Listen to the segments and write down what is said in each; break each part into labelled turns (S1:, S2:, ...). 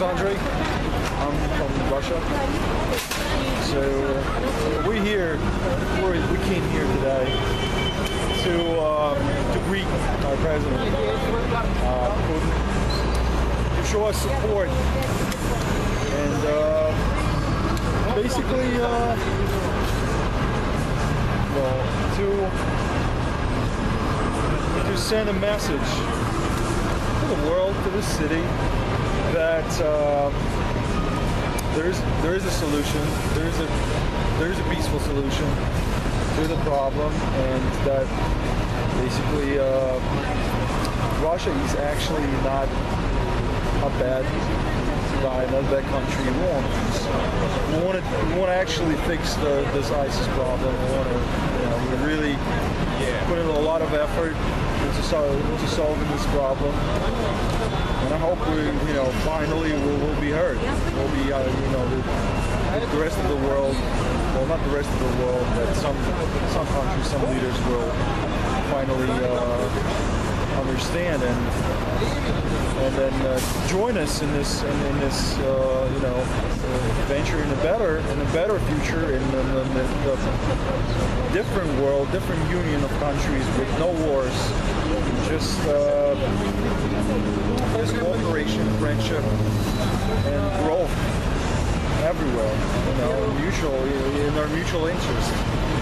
S1: is Andre. I'm from Russia. So we're here. We came here today to greet our president, Putin, to show us support, and basically, to send a message to the world, to the city, that there is a solution. There is a peaceful solution to the problem, and that basically Russia is actually not a bad guy, not a bad country. We want to actually fix this ISIS problem. We really put in a lot of effort into solving this problem, and I hope finally we'll be heard. We'll be the rest of the world. Well, not the rest of the world, but some countries, some leaders will finally understand and then join us in this venture in a better future, in the different world, different union of countries with no wars, just cooperation, friendship, and growth everywhere. In our mutual interest.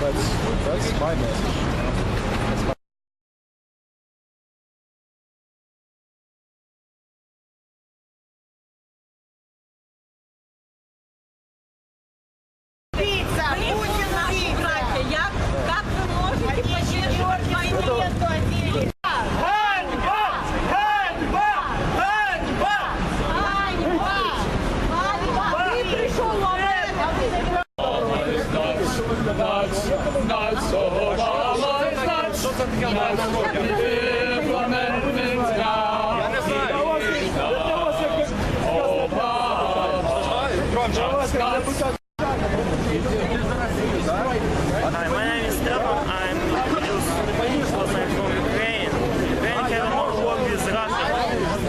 S1: That's my message.
S2: Hi, my name is Stefan. I'm from Ukraine. Ukraine has more work with Russia.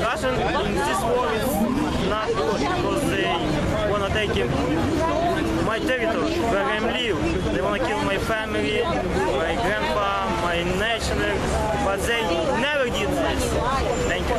S2: Russian in this war is not good because they want to take my territory where I live. They want to kill my family, my grandpa, my nation, but they never did this. Thank you.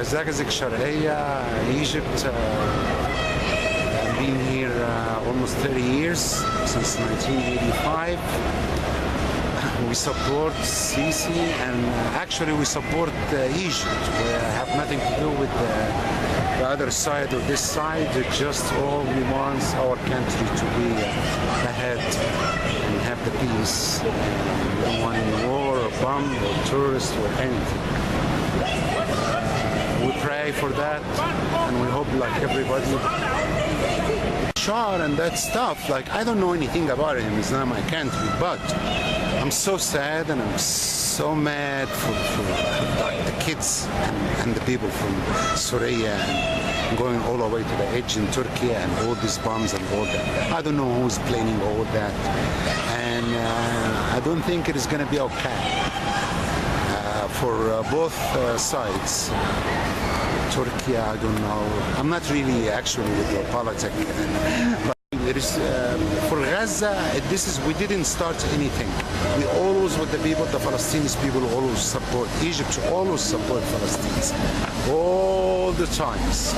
S3: Zagazig Sharqiyya, Egypt. I've been here almost 30 years, since 1985. We support Sisi, and actually we support Egypt. We have nothing to do with the other side or this side. Just all we want our country to be ahead and have the peace. We don't want any war or bomb or terrorist or anything. We pray for that, and we hope, like everybody, Shah and that stuff, like, I don't know anything about him. It's not my country, but I'm so sad and I'm so mad for the kids and the people from Syria and going all the way to the edge in Turkey and all these bombs and all that. I don't know who's planning all that, and I don't think it is going to be okay for both sides. Turkey, I don't know. I'm not really actually with the politics. But it is for Gaza. We didn't start anything. We always, with the people, the Palestinian people, always support Egypt. Always support Palestinians, all the times.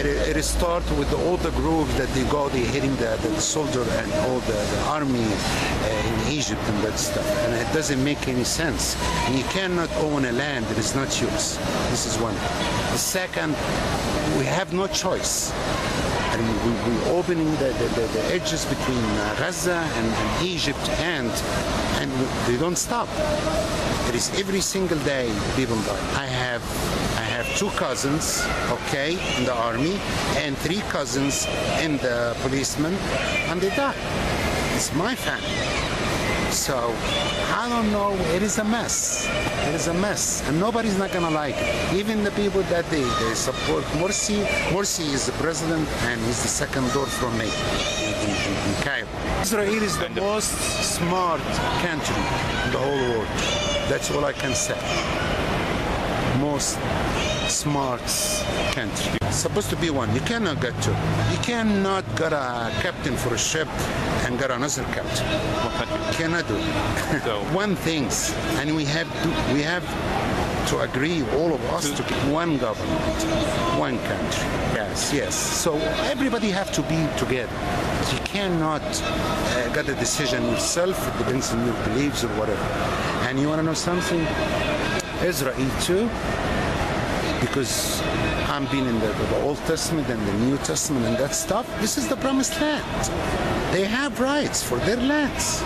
S3: It starts with all the groups that they hitting the soldier and all the army in Egypt and that stuff. And it doesn't make any sense. And you cannot own a land that is not yours. This is one. The second, we have no choice. And we're opening the edges between Gaza and Egypt, and they don't stop. It is every single day people die. I have 2 cousins, okay, in the army, and 3 cousins in the policemen, and they die. It's my family. So, I don't know, it is a mess. It is a mess, and nobody's not gonna like it. Even the people that they support Morsi. Morsi is the president, and he's the second door from me in Cairo. Israel is the most smart country in the whole world. That's all I can say. Most smart country. It's supposed to be one. You cannot get two. You cannot get a captain for a ship and get another captain. You cannot do it.
S4: So,
S3: one things, and we have to agree, all of us, to keep one government, one country. Yes. So everybody have to be together. You cannot get a decision yourself. It depends on your beliefs or whatever. And you want to know something? Israel too, because I'm been in the Old Testament and the New Testament and that stuff. This is the promised land. They have rights for their lands.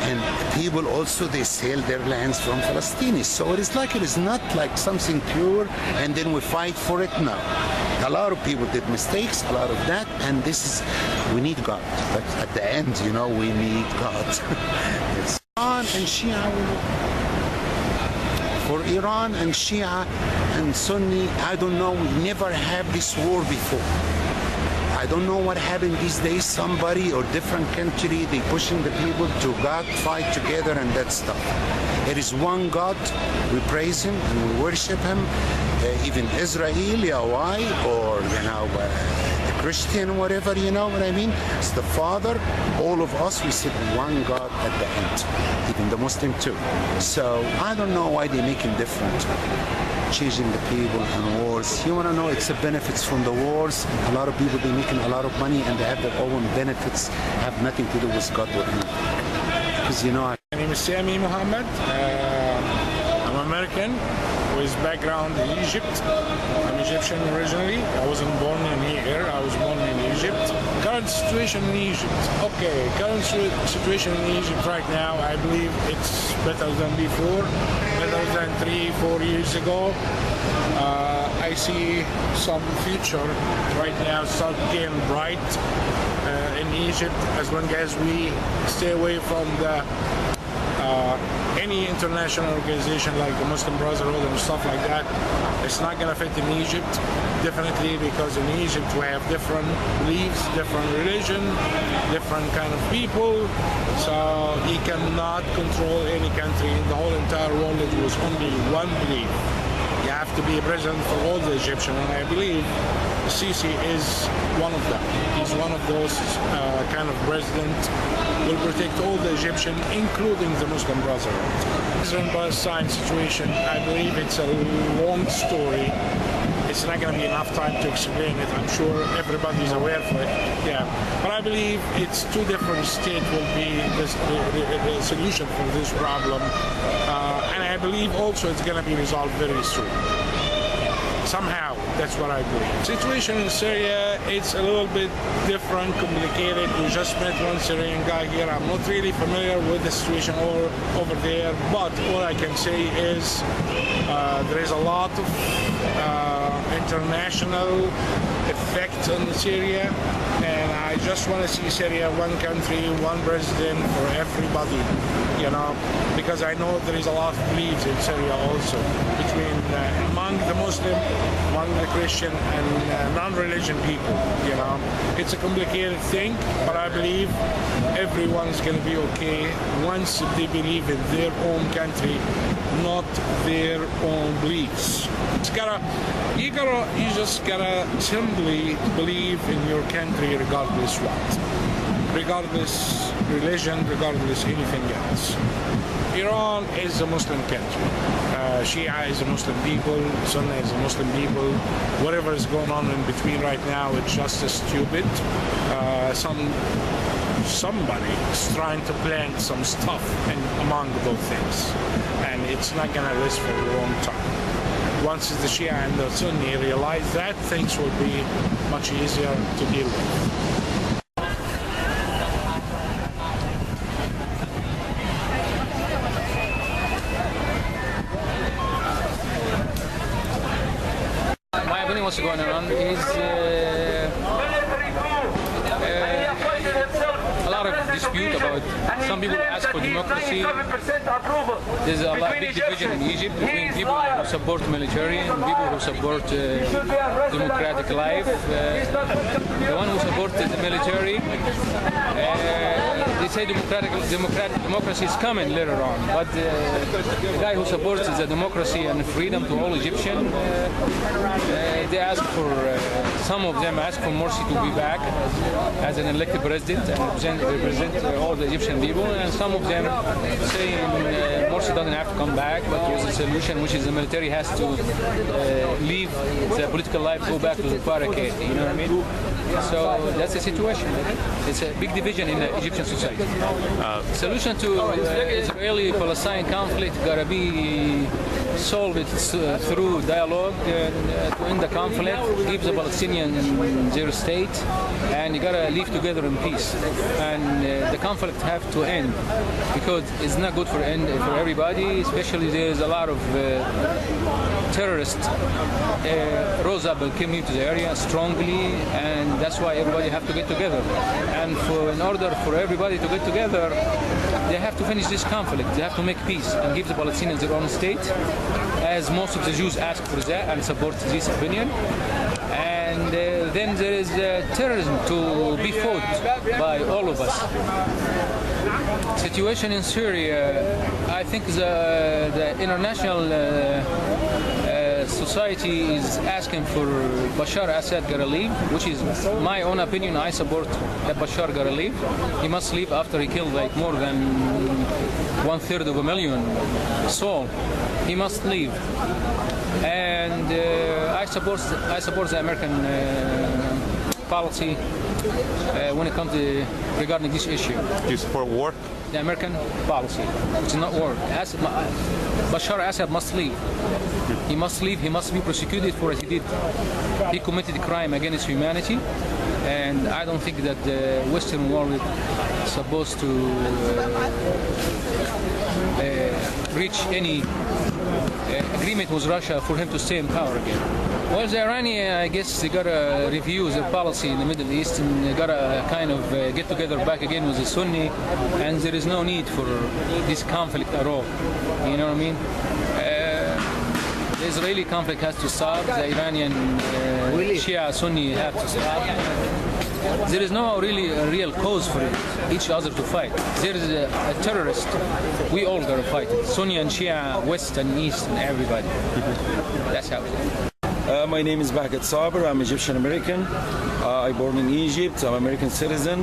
S3: And people also, they sell their lands from Palestinians. So it is not like something pure and then we fight for it. No. A lot of people did mistakes, a lot of that, and we need God. But at the end, we need God. It's Iran and Shia. For Iran and Shia and Sunni, I don't know, we never had this war before. I don't know what happened these days. Somebody or different country, they pushing the people to God, fight together and that stuff. It is one God. We praise Him and we worship Him. Even Israel, Yahweh, or the Christian, whatever, you know what I mean? It's the Father. All of us, we serve one God at the end. Even the Muslim too. So I don't know why they're making different. Changing the people and wars. You want to know, it's the benefits from the wars. A lot of people, they're making a lot of money and they have their own benefits, have nothing to do with God or anything. Because
S5: My name is Sami Muhammad. I'm American with background in Egypt. I'm Egyptian originally. I wasn't born in here. I was born in Egypt. Current situation in Egypt. Okay, current situation in Egypt right now, I believe it's better than before, better than 3-4 years ago. I see some future right now start getting bright in Egypt as long as we stay away from any international organization like the Muslim Brotherhood and stuff like that. It's not going to fit in Egypt, definitely, because in Egypt we have different beliefs, different religion, different kind of people. So he cannot control any country in the whole entire world. It was only one belief. You have to be a president for all the Egyptians, and I believe Sisi is one of them. He's one of those kind of president will protect all the Egyptians, including the Muslim Brotherhood. Israel-Palestine situation, I believe it's a long story. It's not going to be enough time to explain it. I'm sure everybody's aware of it. Yeah, but I believe it's 2 different states will be the solution for this problem, and I believe also it's going to be resolved very soon. Somehow, that's what I believe. Situation in Syria, it's a little bit different, complicated. We just met one Syrian guy here. I'm not really familiar with the situation over there, but all I can say is there is a lot of international effect on Syria, and I I just want to see Syria one country, one president for everybody, you know, because I know there is a lot of beliefs in Syria also between among the Muslim, among the Christian and non-religion people, you know. It's a complicated thing, but I believe everyone's going to be okay once they believe in their own country, not their own beliefs. You just gotta simply believe in your country regardless what, regardless religion, regardless anything else. Iran is a Muslim country. Shia is a Muslim people, Sunni is a Muslim people. Whatever is going on in between right now, it's just stupid. Somebody is trying to plant some stuff among both things, and it's not gonna last for a long time. Once the Shia and the Sunni realize that, things will be much easier to deal with.
S4: My opinion what's going on is a lot of dispute about some people ask for democracy. There's a big division in Egypt between people who support military and people who support democratic life. The one who supports the military, they say democracy is coming later on, but the guy who supports the democracy and freedom to all Egyptians, they ask for, some of them ask for Morsi to be back as an elected president and represent all the Egyptian people, and some of them say Morsi doesn't have to come back, but there's a solution, which is the military has to leave the political life, go back to the barricade, you know what I mean? So that's the situation. It's a big division in the Egyptian society. Solution to Israeli-Palestine conflict gotta be solved through dialogue to end the conflict, give the Palestinians their state, and you gotta live together in peace. And the conflict have to end because it's not good for everybody. Especially there's a lot of terrorists rose up and came into the area strongly, and that's why everybody have to get together. And in order for everybody to get together, they have to finish this conflict. They have to make peace and give the Palestinians their own state, as most of the Jews ask for that and support this opinion. And then there is terrorism to be fought by all of us. Situation in Syria, I think the international society is asking for Bashar Assad gotta leave, which is my own opinion. I support that Bashar gotta leave. He must leave after he killed like more than 1/3 of a million souls. He must leave. And I support the American policy when it comes to regarding this issue.
S6: Do you support war?
S4: The American policy, which is not war. Bashar Assad must leave. He must leave. He must be prosecuted for what he did. He committed a crime against humanity, and I don't think that the Western world is supposed to reach any agreement with Russia for him to stay in power again. Well, the Iranians, I guess, they gotta review their policy in the Middle East, and they gotta kind of get together back again with the Sunni, and there is no need for this conflict at all. You know what I mean? The Israeli conflict has to stop. The Iranian Shia Sunni have to stop. There is no really a real cause for each other to fight. There is a terrorist. We all gotta fight it. Sunni and Shia, West and East, and everybody. That's how it is.
S1: My name is Bakat Saber. I'm Egyptian American. I born in Egypt. I'm American citizen.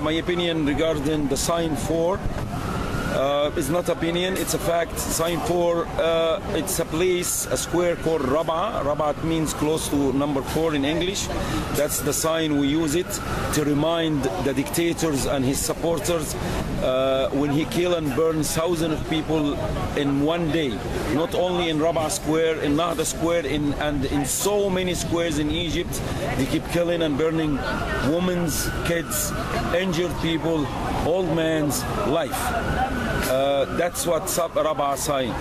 S1: My opinion regarding the sign 4 is not opinion, it's a fact. Sign 4, it's a place, a square called Rabaa. Rabaa means close to number 4 in English. That's the sign we use it to remind the dictators and his supporters when he kill and burn thousands of people in one day. Not only in Rabaa Square, in Nahda Square, and in so many squares in Egypt, they keep killing and burning women's, kids, injured people, old man's life. That's what Rabaa sign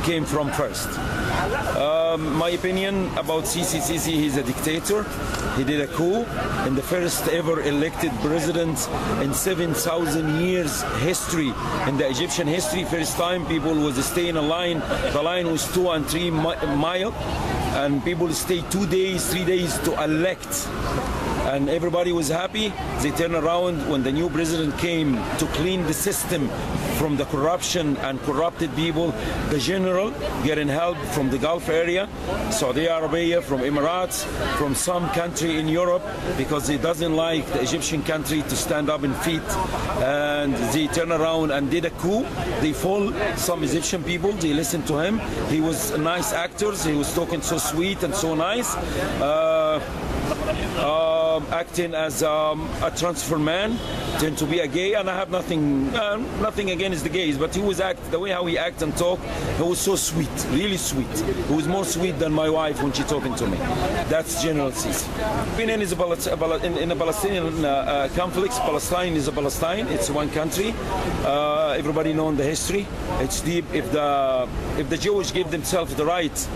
S1: came from first. My opinion about Sisi, he's a dictator. He did a coup in the first ever elected president in 7,000 years history. In the Egyptian history, first time people was stay in a line. The line was 2 and 3 miles, and people stay 2 days, 3 days to elect. And everybody was happy. They turned around when the new president came to clean the system from the corruption and corrupted people. The general getting help from the Gulf area, Saudi Arabia, from Emirates, from some country in Europe, because he doesn't like the Egyptian country to stand up in feet. And they turn around and did a coup. They fooled some Egyptian people. They listened to him. He was a nice actor. He was talking so sweet and so nice. Acting as a transfer man, tend to be a gay, and I have nothing against the gays, but he was the way how he act and talk, he was so sweet, really sweet. He was more sweet than my wife when she talking to me. That's General Sisi. Opinion is in the Palestinian conflicts. Palestine is a Palestine. It's one country. Everybody knows the history. It's deep. If the Jewish give themselves the right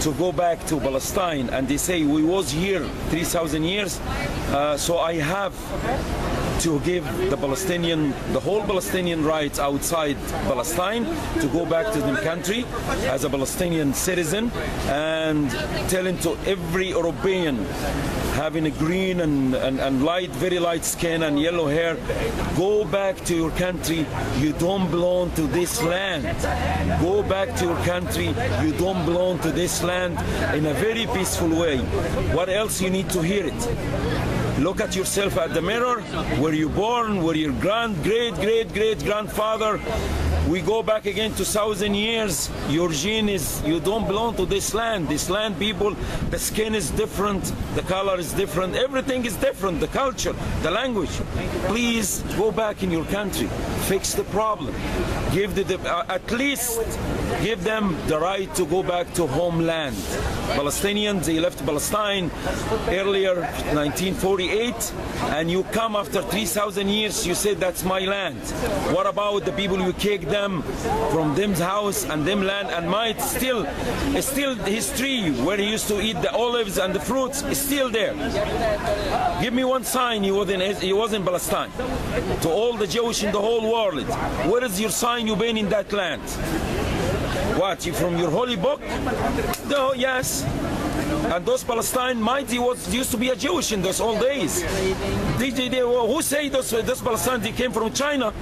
S1: to go back to Palestine, and they say we was here 3,000 years, so I have to give the whole Palestinian rights outside Palestine to go back to their country as a Palestinian citizen, and telling to every European having a green and light, very light skin and yellow hair, go back to your country. You don't belong to this land. Go back to your country. You don't belong to this land, in a very peaceful way. What else you need to hear it? Look at yourself at the mirror, where you born, where your great grandfather. We go back again to 1,000 years. Your gene is, you don't belong to this land. This land, people, the skin is different, the color is different, everything is different, the culture, the language. Please go back in your country, fix the problem. Give at least give them the right to go back to homeland. Palestinians, they left Palestine earlier, 1948, and you come after 3,000 years, you say that's my land. What about the people you kicked them from them's house and them land, and might still his tree where he used to eat the olives and the fruits is still there. Give me one sign he was in Palestine. To all the Jewish in the whole world, where is your sign you've been in that land? What, you from your holy book? No, yes. And those Palestine used to be a Jewish in those old days. Who say those Palestine they came from China?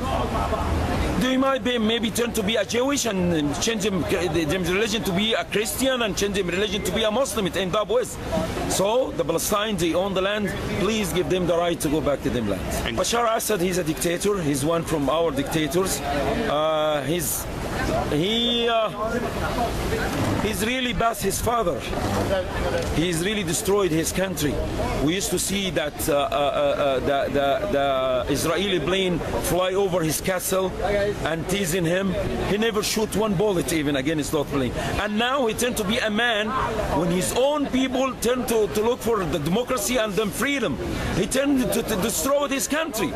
S1: They might be maybe turn to be a Jewish and change them religion to be a Christian and change them religion to be a Muslim. It end up with. So the Palestinians, they own the land. Please give them the right to go back to them land. Bashar Assad, he's a dictator. He's one from our dictators. He's really bad his father. He's really destroyed his country. We used to see that the Israeli plane fly over his castle and teasing him. He never shoot one bullet even against that plane. And now he turned to be a man when his own people turn to look for the democracy and the freedom. He turned to destroy his country.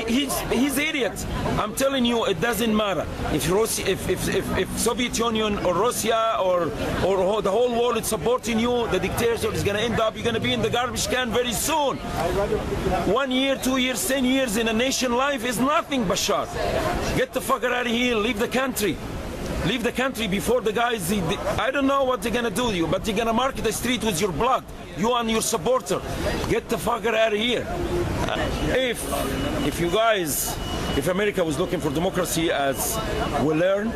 S1: He's idiot. I'm telling you, it doesn't matter if Soviet Union or Russia or the whole world is supporting you, the dictator is going to end up, you're going to be in the garbage can very soon. 1 year, 2 years, 10 years in a nation life is nothing, Bashar. Get the fucker out of here, leave the country. Leave the country before the guys, I don't know what they're going to do to you, but they're going to mark the street with your blood, you and your supporter. Get the fucker out of here. If you guys, if America was looking for democracy as we learn,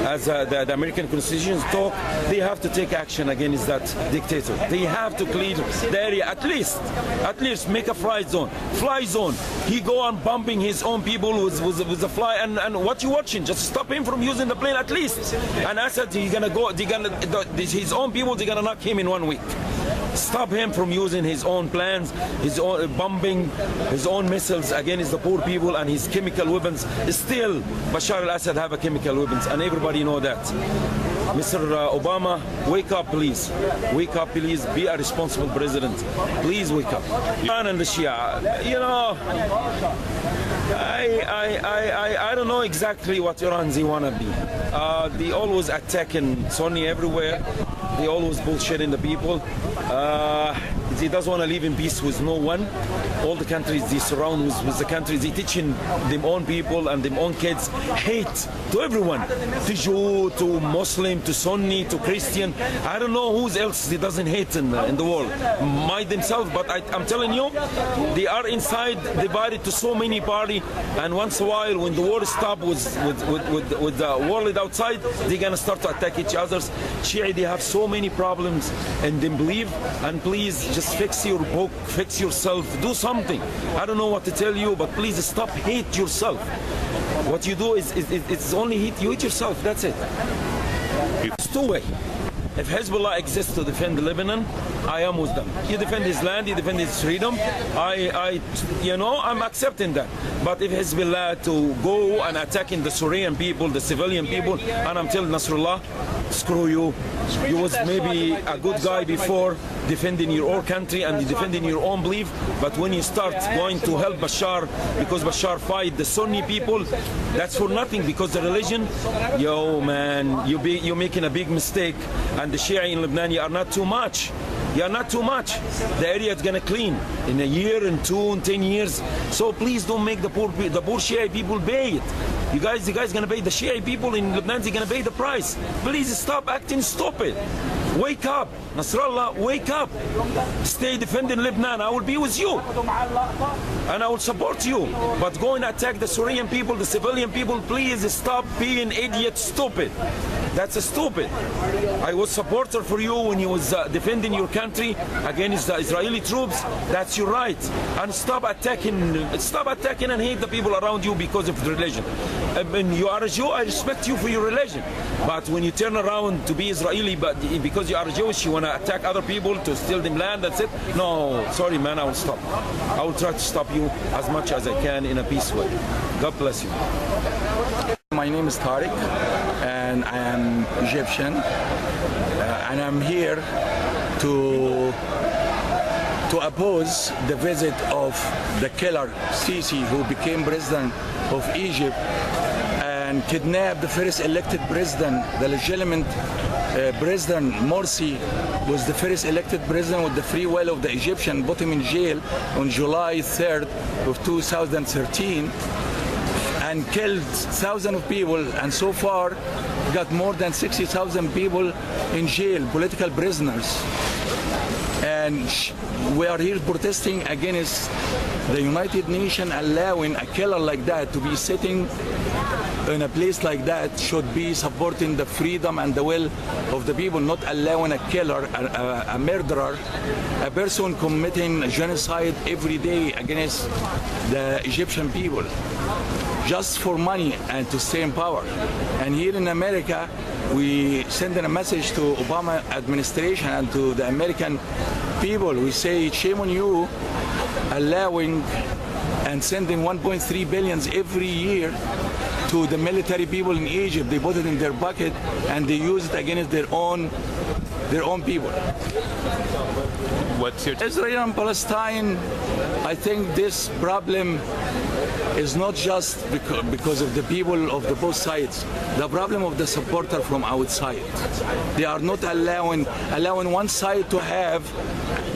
S1: as the American Constitution talk, they have to take action against that dictator. They have to clear the area, at least make a fly zone. He go on bombing his own people with a fly, and what you watching? Just stop him from using the plane at least. And Assad, his own people, they're gonna knock him in 1 week. Stop him from using his own plans, his own bombing, his own missiles against the poor people and his chemical weapons. Still, Bashar al-Assad have a chemical weapons, and everybody know that. Mr. Obama, wake up, please. Wake up, please. Be a responsible president. Please wake up. Iran and the Shia, you know,
S6: I don't know exactly what Iran they want to be. They always attacking Sunni everywhere. They always bullshitting the people. They doesn't want to live in peace with no one. All the countries they surround with the countries, they teaching them own people and them own kids hate to everyone, to Jew, to Muslim, to Sunni, to Christian. I don't know who else they doesn't hate in the world. Might themselves, but I'm telling you, they are inside divided to so many parties. And once a while, when the war stops with the world outside, they're gonna start to attack each other. Shia, they have so many problems, and they believe. And please, just fix your book, fix yourself, do something. I don't know what to tell you, but please stop hate yourself. What you do is it's only hate you hate yourself. That's it. It's two way. If Hezbollah exists to defend Lebanon, I am with them. He defend his land, he defend his freedom. I'm accepting that. But if Hezbollah to go and attacking the Syrian people, the civilian people, and I'm telling Nasrallah, screw you. You was maybe a good guy before defending your own country and defending your own belief, but when you start going to help Bashar because Bashar fight the Sunni people, that's for nothing because the religion, yo man, you're making a big mistake, and the Shia in Lebanon, you are not too much. You are not too much. The area is gonna clean in a year, and 2 and 10 years. So please don't make the poor Shia people pay it. You guys gonna pay the Shia people in Lebanon. They're gonna pay the price. Please stop acting stupid. Wake up, Nasrallah. Wake up. Stay defending Lebanon. I will be with you, and I will support you. But go and attack the Syrian people, the civilian people. Please stop being idiot, stupid. That's stupid. I was supporter for you when you was defending your country against the Israeli troops. That's your right. And stop attacking and hate the people around you because of religion. When you are a Jew, I respect you for your religion. But when you turn around to be Israeli, but because you are Jewish, you want to attack other people to steal them land, that's it? No, sorry man, I will stop. I will try to stop you as much as I can in a peaceful way. God bless you.
S7: My name is Tariq, and I am Egyptian, and I'm here to oppose the visit of the killer Sisi, who became president of Egypt and kidnapped the first elected president, the legitimate President Morsi was the first elected president with the free will of the Egyptian, put him in jail on July 3rd of 2013. And killed thousands of people, and so far got more than 60,000 people in jail, political prisoners. And we are here protesting against the United Nations allowing a killer like that to be sitting in a place like that. Should be supporting the freedom and the will of the people, not allowing a killer, a murderer, a person committing genocide every day against the Egyptian people, just for money and to stay in power. And here in America, we send a message to Obama administration and to the American people. We say, shame on you allowing and sending 1.3 billion every year to the military people in Egypt. They put it in their bucket and they use it against their own people.
S8: What's your
S7: Israel and Palestine, I think this problem is not just because of the people of the both sides. The problem of the supporter from outside. They are not allowing one side to have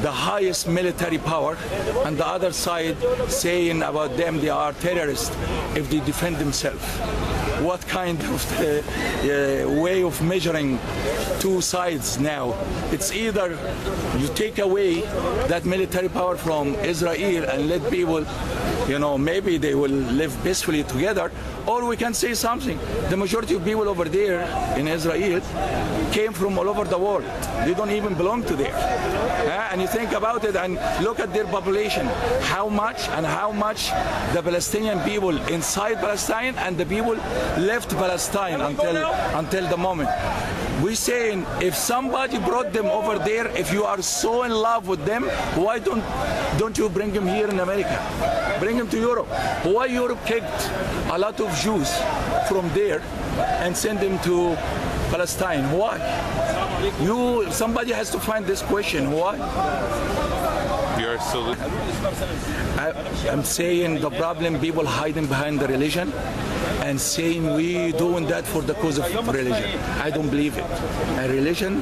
S7: the highest military power, and the other side saying about them they are terrorists if they defend themselves. What kind of way of measuring two sides now? It's either you take away that military power from Israel and let people, maybe they will live peacefully together, or we can say something. The majority of people over there in Israel came from all over the world. They don't even belong to there. And you think about it and look at their population, how much the Palestinian people inside Palestine and the people left Palestine until the moment. We're saying if somebody brought them over there, if you are so in love with them, why don't you bring them here in America? Bring them to Europe. Why Europe kicked a lot of Jews from there and send them to Palestine? Why? Somebody has to find this question. Why?
S8: your their solution?
S7: I'm saying the problem people hiding behind the religion and saying we doing that for the cause of religion. I don't believe it. A religion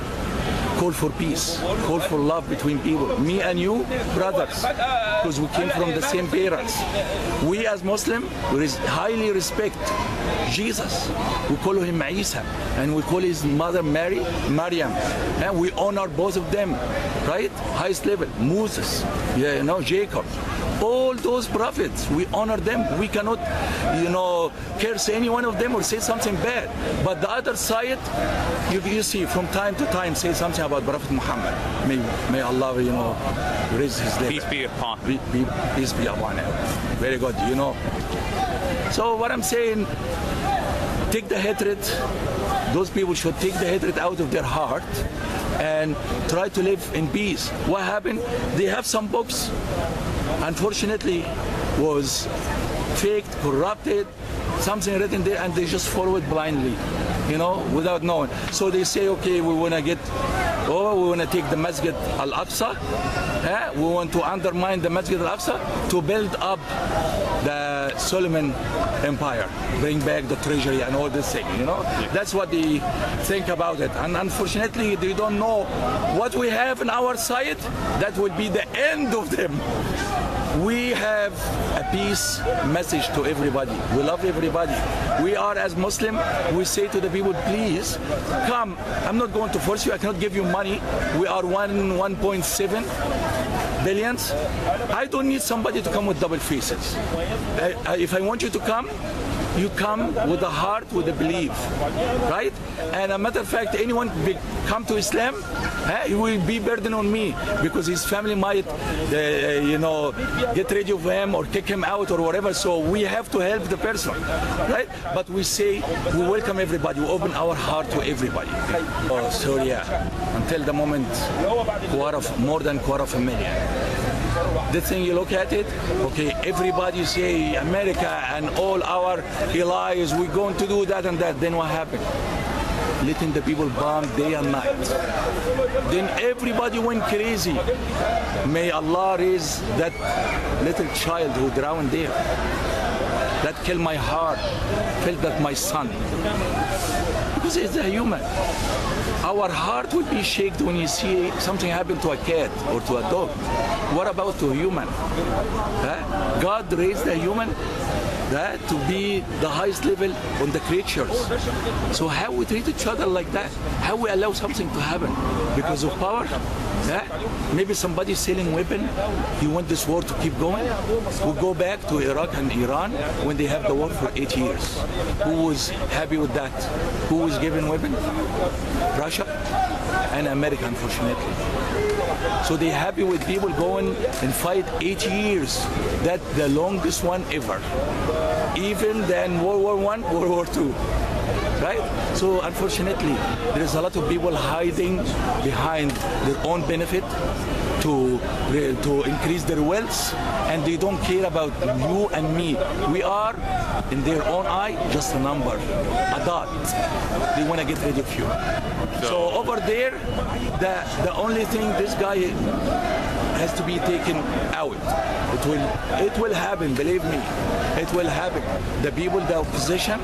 S7: call for peace, call for love between people. Me and you, brothers, because we came from the same parents. We as Muslim, we highly respect Jesus. We call him Isa, and we call his mother Mary, Maryam. And we honor both of them, right? Highest level, Moses, Jacob. All those prophets, we honor them. We cannot, curse any one of them or say something bad. But the other side, you see, from time to time, say something about Prophet Muhammad. May Allah, raise his level.
S8: Peace be upon.
S7: Peace be upon him. Very good, So what I'm saying, take the hatred. Those people should take the hatred out of their heart and try to live in peace. What happened? They have some books, unfortunately, was faked, corrupted, something written there, and they just follow it blindly, without knowing. So they say, okay, we want to take the Masjid Al-Aqsa. We want to undermine the Masjid Al-Aqsa to build up the Solomon Empire, bring back the treasury and all this thing, That's what they think about it. And unfortunately, they don't know what we have in our side. That will be the end of them. We have a peace message to everybody. We love everybody. We are, as Muslim, we say to the people, please come. I'm not going to force you. I cannot give you money. We are 1.7 billions. I don't need somebody to come with double faces. If I want you to come, you come with a heart, with a belief, right? And a matter of fact, anyone come to Islam, he will be burden on me because his family might, get rid of him or kick him out or whatever. So we have to help the person, right? But we say we welcome everybody. We open our heart to everybody. Oh, Syria, until the moment, more than 250,000. The thing you look at it, okay, everybody say America and all our allies, we're going to do that and that. Then what happened? Letting the people bomb day and night. Then everybody went crazy. May Allah raise that little child who drowned there. That killed my heart. Felt that my son. Because it's a human. Our heart will be shaken when you see something happen to a cat or to a dog. What about to a human? God raised a human to be the highest level on the creatures. So how we treat each other like that? How we allow something to happen? Because of power? Maybe somebody selling weapon. You want this war to keep going? We go back to Iraq and Iran when they have the war for 8 years. Who was happy with that? Who was given weapon? Russia and America, unfortunately. So they're happy with people going and fight 8 years. That's the longest one ever. Even than World War I, World War II. Right? So unfortunately, there is a lot of people hiding behind their own benefit to increase their wealth, and they don't care about you and me. We are, in their own eye, just a number, a dot. They want to get rid of you. So over there, the only thing this guy has to be taken out. It will happen, believe me. It will happen. The people, the opposition,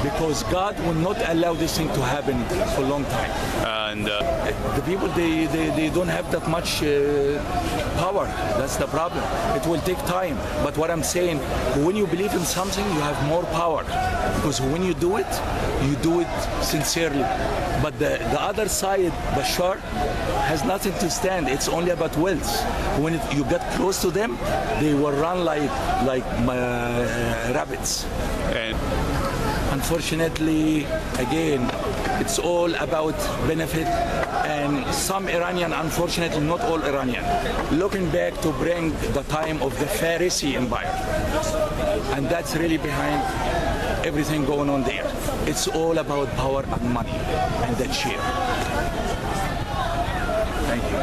S7: because God will not allow this thing to happen for a long time.
S8: And
S7: the people, they don't have that much power. That's the problem. It will take time. But what I'm saying, when you believe in something, you have more power. Because when you do it sincerely. But the other side, Bashar, has nothing to stand. It's only about wealth. When you get close to them, they will run like rabbits.
S8: and
S7: Unfortunately, again, it's all about benefit, and some Iranian, unfortunately, not all Iranian, looking back to bring the time of the Pharisee Empire. And that's really behind everything going on there. It's all about power and money and that share. Thank you.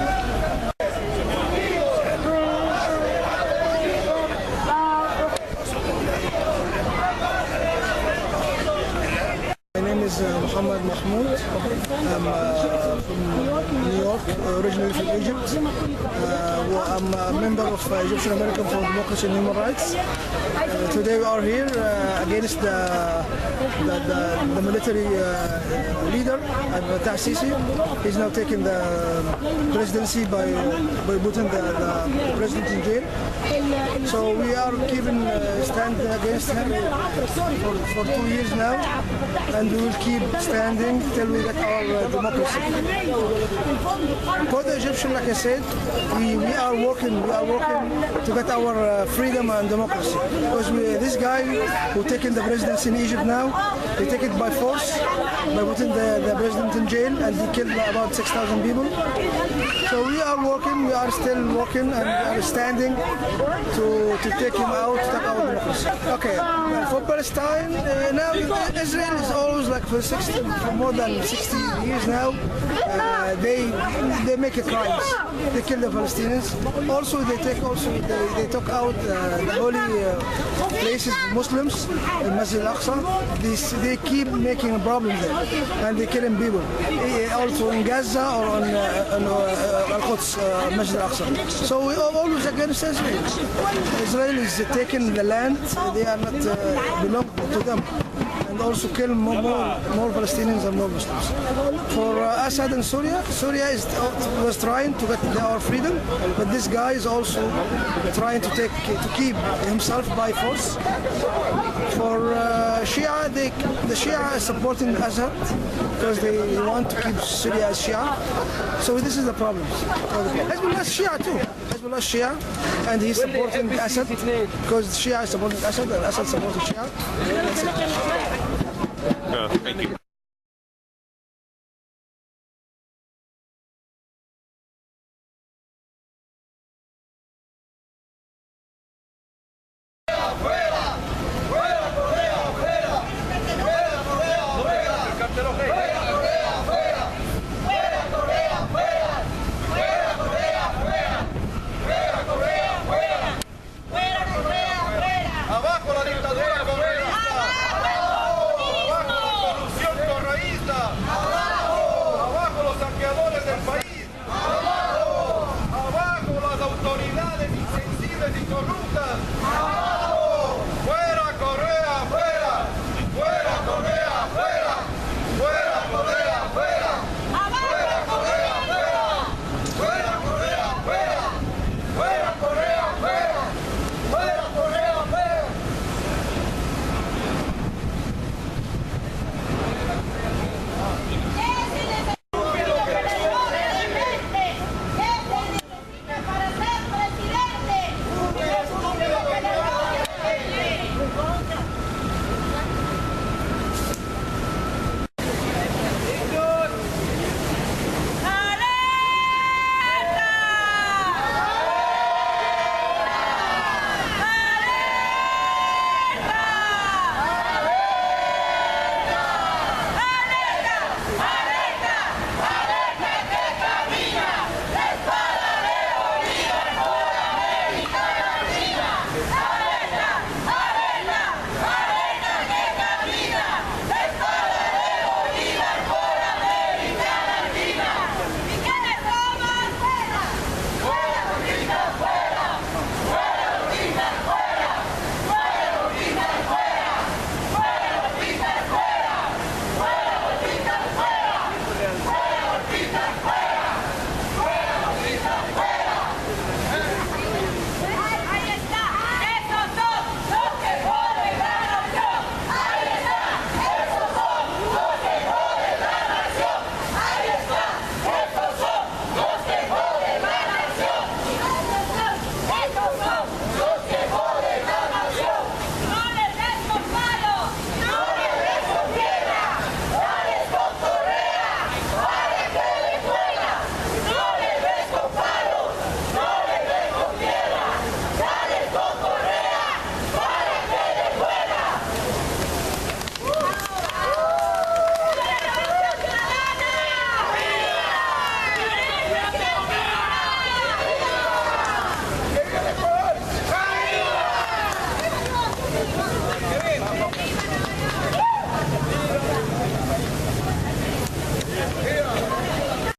S9: My
S8: name is Muhammad Mahmoud. I'm from New York, originally from Egypt. I'm a member of Egyptian American for Democracy and Human Rights. Today we are here against the military leader, Fattah Sisi. He's now taking the presidency by putting the president in jail. So we are keeping stand against him for 2 years now, and we will keep standing till we get our democracy. For the Egyptian, like I said, we are working to get our freedom and democracy. Because this guy who taken the presidency in Egypt now, he take it by force, by putting the president in jail, and he killed about 6,000 people. So we are working, we are still working, and we are standing to take him out, to take our democracy. Okay, for Palestine, now Israel is always like for more than 60 years now, they make it crimes. They kill the Palestinians. Also, they took out the holy places, Muslims, in Masjid al-Aqsa. They keep making a problem there, and they killing people. Also in Gaza or on Al-Quds, Masjid al-Aqsa. So we are always against Israel. Israel is taking the land; they are not belong to them, and also kill more Palestinians and more Muslims. For Assad and Syria was trying to get our freedom, but this guy is also trying to keep himself by force. For Shia, the Shia is supporting Assad because they want to keep Syria as Shia. So this is the problem. Hezbollah is Shia too. Hezbollah is Shia, and he's supporting Assad because Shia is supporting Assad and Assad supporting Shia. That's it.
S9: Thank you.